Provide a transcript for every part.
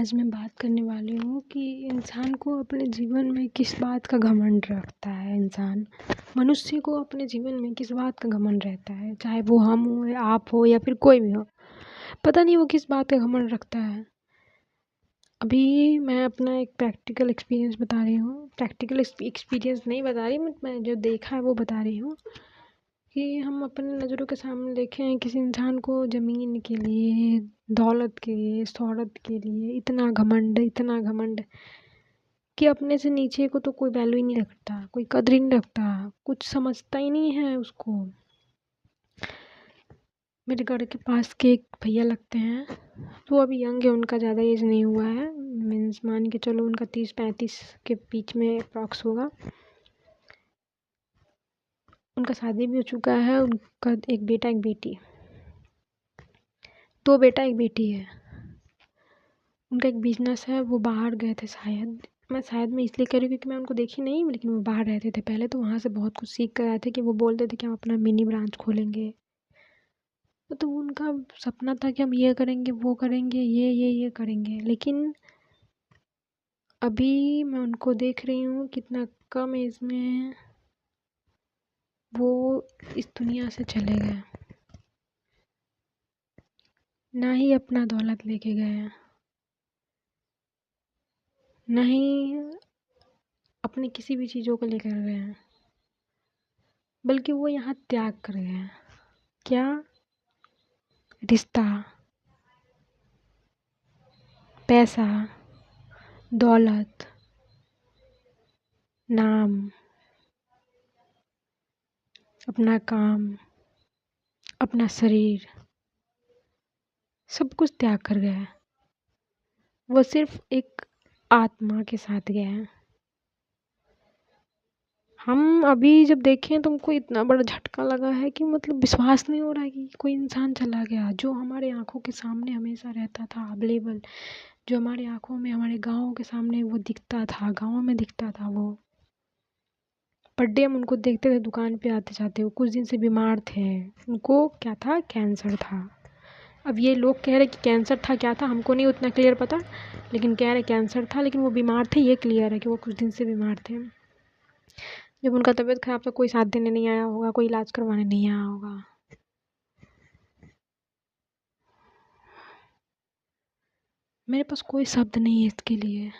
आज मैं बात करने वाली हूँ कि इंसान को अपने जीवन में किस बात का घमंड रखता है। मनुष्य को अपने जीवन में किस बात का घमंड रहता है, चाहे वो हम हो या आप हो या फिर कोई भी हो। पता नहीं वो किस बात का घमंड रखता है। अभी मैं अपना एक प्रैक्टिकल एक्सपीरियंस बता रही हूँ। प्रैक्टिकल एक्सपीरियंस नहीं बता रही मैं जो देखा है वो बता रही हूँ कि हम अपने नज़रों के सामने देखे हैं किसी इंसान को ज़मीन के लिए, दौलत के लिए, शोहरत के लिए इतना घमंड कि अपने से नीचे को तो कोई वैल्यू ही नहीं रखता, कोई कदर ही नहीं रखता, कुछ समझता ही नहीं है उसको। मेरे घर के पास के एक भैया लगते हैं, वो अभी यंग है, उनका ज़्यादा एज नहीं हुआ है, मीन्स मान के चलो उनका 30-35 के बीच में अप्रॉक्स होगा। उनका शादी भी हो चुका है, उनका एक बेटा एक बेटी, 2 बेटा 1 बेटी है। उनका एक बिजनेस है, वो बाहर गए थे शायद मैं इसलिए कह रही हूँ क्योंकि मैं उनको देखी नहीं, लेकिन वो बाहर रहते थे पहले, तो वहाँ से बहुत कुछ सीख कर आए थे कि वो बोलते थे कि हम अपना मिनी ब्रांच खोलेंगे। तो उनका सपना था कि हम ये करेंगे, वो करेंगे, ये करेंगे। लेकिन अभी मैं उनको देख रही हूँ कितना कम एज में वो इस दुनिया से चले गए। ना ही अपना दौलत लेके गए, ना ही अपनी किसी भी चीज़ों को लेकर गए हैं, बल्कि वो यहाँ त्याग कर गए हैं। क्या? रिश्ता, पैसा, दौलत, नाम, अपना काम, अपना शरीर, सब कुछ त्याग कर गए हैं। वो सिर्फ एक आत्मा के साथ गए हैं। हम अभी जब देखें तो हमको इतना बड़ा झटका लगा है कि मतलब विश्वास नहीं हो रहा है कि कोई इंसान चला गया जो हमारे आँखों के सामने हमेशा रहता था अवेलेबल, जो हमारी आँखों में, हमारे गाँव के सामने वो दिखता था, गाँव में दिखता था वो। पर डे हम उनको देखते थे दुकान पे आते जाते, वो कुछ दिन से बीमार थे। उनको क्या था? कैंसर था। अब ये लोग कह रहे कि कैंसर था, क्या था हमको नहीं उतना क्लियर पता, लेकिन कह रहे कैंसर था, लेकिन वो बीमार थे ये क्लियर है कि वो कुछ दिन से बीमार थे। जब उनका तबीयत ख़राब था कोई साथ देने नहीं आया होगा, कोई इलाज करवाने नहीं आया होगा। मेरे पास कोई शब्द नहीं है इसके लिए।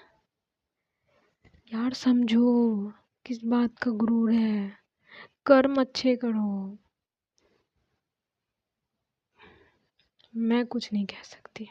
यार समझो किस बात का गुरूर है, कर्म अच्छे करो। मैं कुछ नहीं कह सकती।